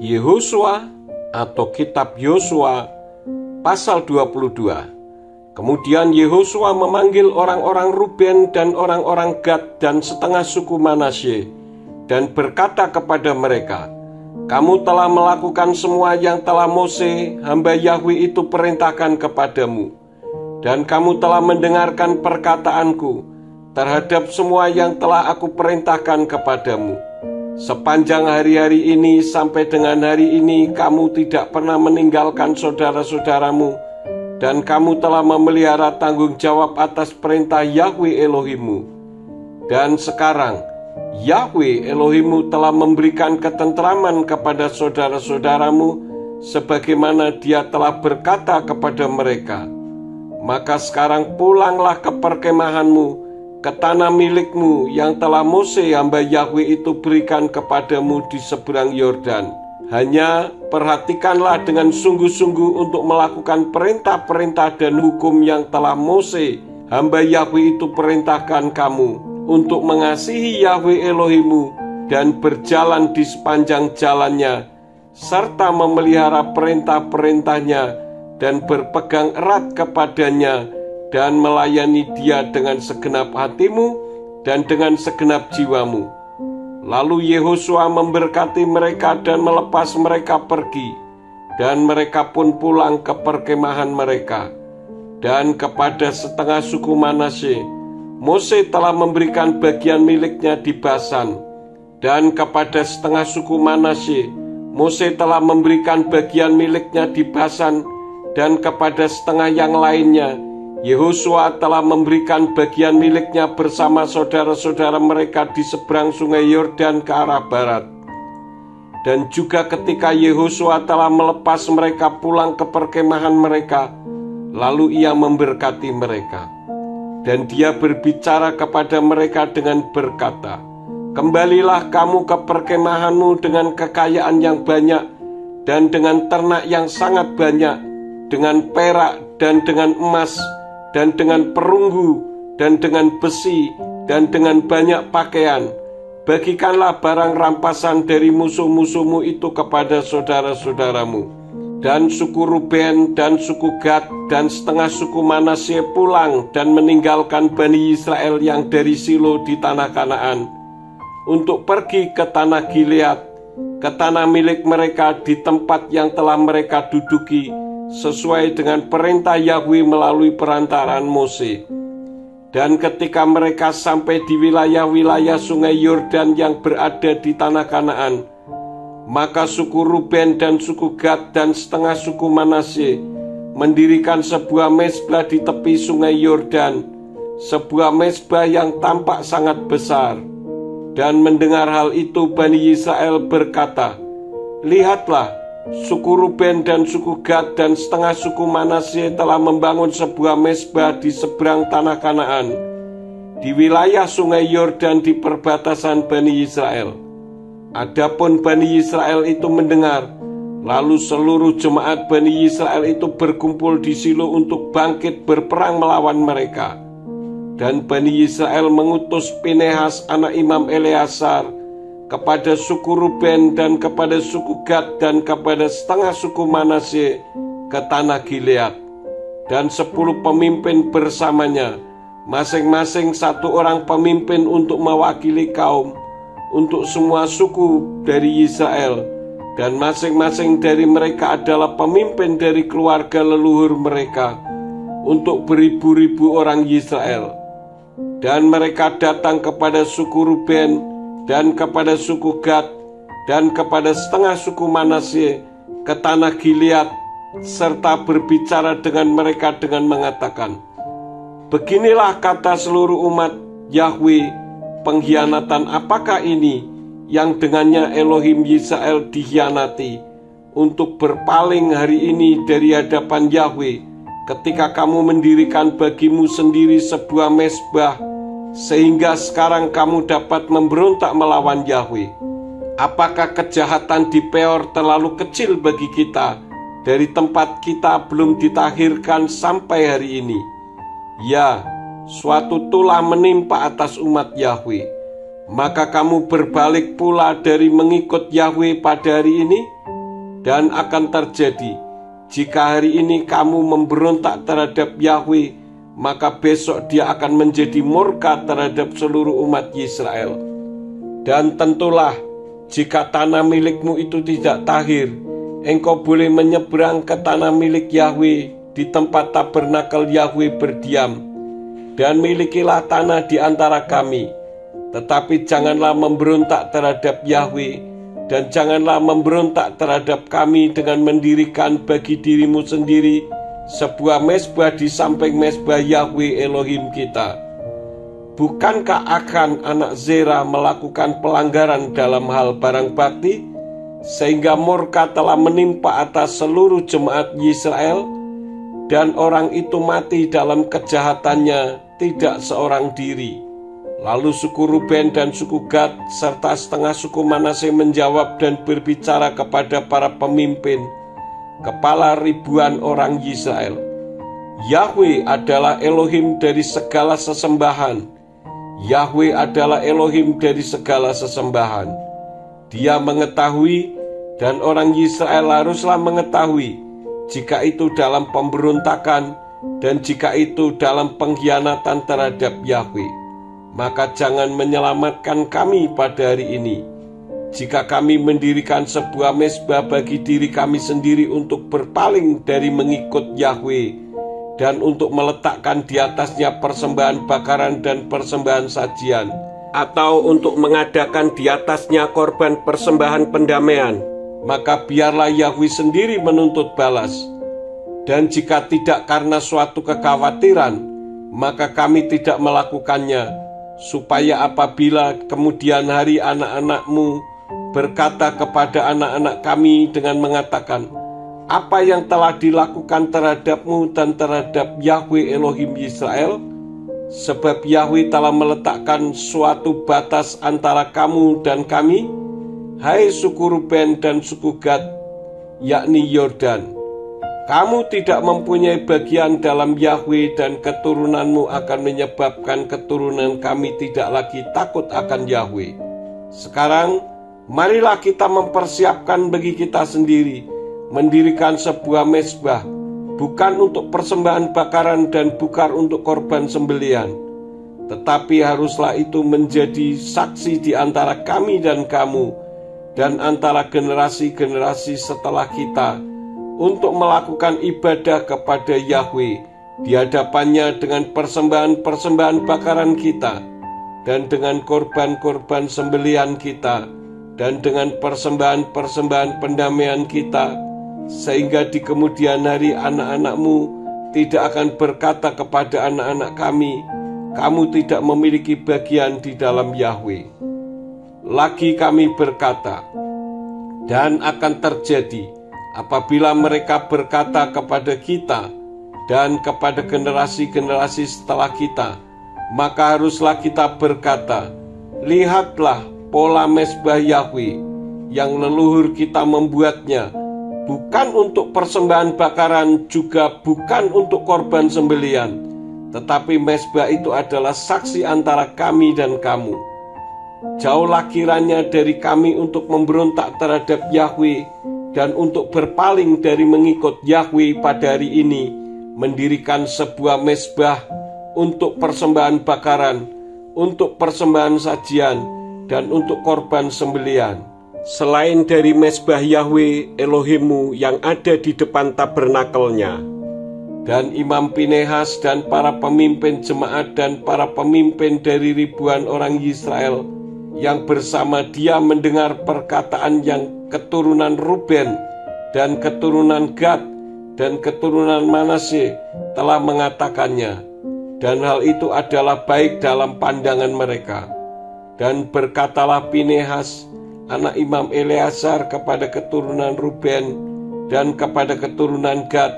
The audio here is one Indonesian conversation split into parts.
Yehosua atau kitab Yosua pasal 22. Kemudian Yehosua memanggil orang-orang Ruben dan orang-orang Gad dan setengah suku Manasye dan berkata kepada mereka, "Kamu telah melakukan semua yang telah Mose, hamba Yahwe itu perintahkan kepadamu, dan kamu telah mendengarkan perkataanku terhadap semua yang telah aku perintahkan kepadamu. Sepanjang hari-hari ini sampai dengan hari ini kamu tidak pernah meninggalkan saudara-saudaramu, dan kamu telah memelihara tanggung jawab atas perintah Yahwe Elohimmu. Dan sekarang Yahwe Elohimmu telah memberikan ketentraman kepada saudara-saudaramu sebagaimana Dia telah berkata kepada mereka. Maka sekarang pulanglah ke perkemahanmu, ke tanah milikmu yang telah Mose hamba Yahwe itu berikan kepadamu di seberang Yordan. Hanya perhatikanlah dengan sungguh-sungguh untuk melakukan perintah-perintah dan hukum yang telah Mose hamba Yahwe itu perintahkan kamu, untuk mengasihi Yahwe Elohimmu dan berjalan di sepanjang jalannya, serta memelihara perintah-perintahnya dan berpegang erat kepadanya, dan melayani Dia dengan segenap hatimu dan dengan segenap jiwamu." Lalu Yehosua memberkati mereka dan melepas mereka pergi, dan mereka pun pulang ke perkemahan mereka. Dan kepada setengah suku Manasye, Mose telah memberikan bagian miliknya di Basan, dan kepada setengah suku Manasye, Mose telah memberikan bagian miliknya di Basan, dan kepada setengah yang lainnya, Yehosua telah memberikan bagian miliknya bersama saudara-saudara mereka di seberang sungai Yordan ke arah barat. Dan juga ketika Yehosua telah melepas mereka pulang ke perkemahan mereka, lalu ia memberkati mereka. Dan dia berbicara kepada mereka dengan berkata, "Kembalilah kamu ke perkemahanmu dengan kekayaan yang banyak, dan dengan ternak yang sangat banyak, dengan perak dan dengan emas, dan dengan perunggu, dan dengan besi, dan dengan banyak pakaian. Bagikanlah barang rampasan dari musuh-musuhmu itu kepada saudara-saudaramu." Dan suku Ruben dan suku Gad dan setengah suku Manasye pulang dan meninggalkan Bani Israel yang dari Silo di tanah Kanaan, untuk pergi ke tanah Gilead, ke tanah milik mereka di tempat yang telah mereka duduki, sesuai dengan perintah Yahwe melalui perantaraan Mose. Dan ketika mereka sampai di wilayah-wilayah sungai Yordan yang berada di tanah Kanaan, maka suku Ruben dan suku Gad dan setengah suku Manasye mendirikan sebuah mezbah di tepi sungai Yordan, sebuah mezbah yang tampak sangat besar. Dan mendengar hal itu Bani Israel berkata, "Lihatlah, suku Ruben dan suku Gad dan setengah suku Manasye telah membangun sebuah mezbah di seberang tanah Kanaan, di wilayah sungai Yordan di perbatasan Bani Israel." Adapun Bani Israel itu mendengar, lalu seluruh jemaat Bani Israel itu berkumpul di Silo untuk bangkit berperang melawan mereka. Dan Bani Israel mengutus Pinehas anak Imam Eleazar kepada suku Ruben dan kepada suku Gad dan kepada setengah suku Manasye ke tanah Gilead, dan 10 pemimpin bersamanya, masing-masing 1 orang pemimpin untuk mewakili kaum, untuk semua suku dari Israel, dan masing-masing dari mereka adalah pemimpin dari keluarga leluhur mereka, untuk beribu-ribu orang Israel. Dan mereka datang kepada suku Ruben dan kepada suku Gad dan kepada setengah suku Manasye ke tanah Gilead, serta berbicara dengan mereka dengan mengatakan, "Beginilah kata seluruh umat Yahwe, pengkhianatan apakah ini yang dengannya Elohim Israel dikhianati, untuk berpaling hari ini dari hadapan Yahwe, ketika kamu mendirikan bagimu sendiri sebuah mezbah, sehingga sekarang kamu dapat memberontak melawan Yahwe? Apakah kejahatan di Peor terlalu kecil bagi kita, dari tempat kita belum ditahirkan sampai hari ini? Ya, suatu tulah menimpa atas umat Yahwe. Maka kamu berbalik pula dari mengikut Yahwe pada hari ini, Dan akan terjadi, jika hari ini kamu memberontak terhadap Yahweh, maka besok Dia akan menjadi murka terhadap seluruh umat Israel. Dan tentulah, jika tanah milikmu itu tidak tahir, engkau boleh menyeberang ke tanah milik Yahweh di tempat tabernakel Yahweh berdiam, dan milikilah tanah di antara kami. Tetapi janganlah memberontak terhadap Yahweh, dan janganlah memberontak terhadap kami dengan mendirikan bagi dirimu sendiri sebuah mezbah di samping mezbah Yahweh Elohim kita. Bukankah Akan anak Zera melakukan pelanggaran dalam hal barang bakti, sehingga murka telah menimpa atas seluruh jemaat Israel, dan orang itu mati dalam kejahatannya, tidak seorang diri. Lalu suku Ruben dan suku Gad serta setengah suku Manase menjawab dan berbicara kepada para pemimpin, kepala ribuan orang Israel, Yahweh adalah Elohim dari segala sesembahan. Yahweh adalah Elohim dari segala sesembahan. Dia mengetahui, dan orang Israel haruslah mengetahui, jika itu dalam pemberontakan dan jika itu dalam pengkhianatan terhadap Yahweh, maka jangan menyelamatkan kami pada hari ini. Jika kami mendirikan sebuah mezbah bagi diri kami sendiri untuk berpaling dari mengikut Yahweh, dan untuk meletakkan di atasnya persembahan bakaran dan persembahan sajian, atau untuk mengadakan di atasnya korban persembahan pendamaian, maka biarlah Yahweh sendiri menuntut balas. Dan jika tidak karena suatu kekhawatiran, maka kami tidak melakukannya, supaya apabila kemudian hari anak-anakmu berkata kepada anak-anak kami dengan mengatakan, apa yang telah dilakukan terhadapmu dan terhadap Yahweh Elohim Israel? Sebab Yahweh telah meletakkan suatu batas antara kamu dan kami, hai suku Ruben dan suku Gad, yakni Yordan. Kamu tidak mempunyai bagian dalam Yahweh, dan keturunanmu akan menyebabkan keturunan kami tidak lagi takut akan Yahweh. Sekarang, marilah kita mempersiapkan bagi kita sendiri, mendirikan sebuah mezbah, bukan untuk persembahan bakaran dan bukan untuk korban sembelian, tetapi haruslah itu menjadi saksi di antara kami dan kamu, dan antara generasi-generasi setelah kita, untuk melakukan ibadah kepada Yahweh di hadapannya dengan persembahan-persembahan bakaran kita, dan dengan korban-korban sembelian kita, dan dengan persembahan-persembahan pendamaian kita, sehingga di kemudian hari anak-anakmu tidak akan berkata kepada anak-anak kami, kamu tidak memiliki bagian di dalam Yahweh. Lagi kami berkata, dan akan terjadi apabila mereka berkata kepada kita dan kepada generasi-generasi setelah kita, maka haruslah kita berkata, lihatlah pola mezbah Yahweh yang leluhur kita membuatnya, bukan untuk persembahan bakaran, juga bukan untuk korban sembelian, tetapi mezbah itu adalah saksi antara kami dan kamu. Jauhlah kiranya dari kami untuk memberontak terhadap Yahweh, dan untuk berpaling dari mengikut Yahweh pada hari ini, mendirikan sebuah mezbah untuk persembahan bakaran, untuk persembahan sajian, dan untuk korban sembelian, selain dari mezbah Yahweh Elohimmu yang ada di depan tabernakelnya. Dan Imam Pinehas dan para pemimpin jemaat dan para pemimpin dari ribuan orang Israel yang bersama dia mendengar perkataan yang keturunan Ruben dan keturunan Gad dan keturunan Manase telah mengatakannya, dan hal itu adalah baik dalam pandangan mereka. Dan berkatalah Pinehas anak Imam Eleazar kepada keturunan Ruben dan kepada keturunan Gad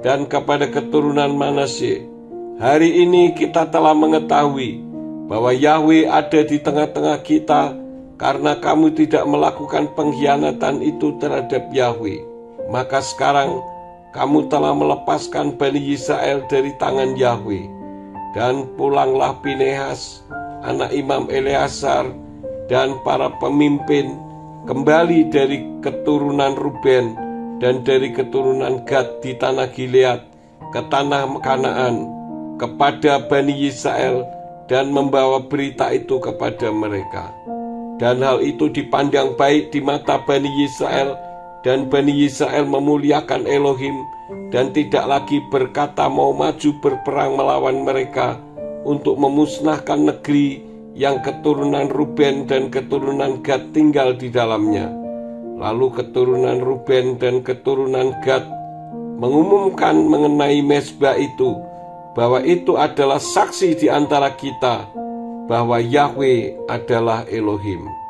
dan kepada keturunan Manase, hari ini kita telah mengetahui bahwa Yahweh ada di tengah-tengah kita, karena kamu tidak melakukan pengkhianatan itu terhadap Yahweh. Maka sekarang kamu telah melepaskan Bani Israel dari tangan Yahweh. Dan pulanglah Pinehas anak Imam Eleazar dan para pemimpin kembali dari keturunan Ruben dan dari keturunan Gad di tanah Gilead ke tanah Kanaan kepada Bani Israel dan membawa berita itu kepada mereka. Dan hal itu dipandang baik di mata Bani Israel, dan Bani Israel memuliakan Elohim dan tidak lagi berkata mau maju berperang melawan mereka untuk memusnahkan negeri yang keturunan Ruben dan keturunan Gad tinggal di dalamnya. Lalu keturunan Ruben dan keturunan Gad mengumumkan mengenai mezbah itu, bahwa itu adalah saksi di antara kita bahwa Yahweh adalah Elohim.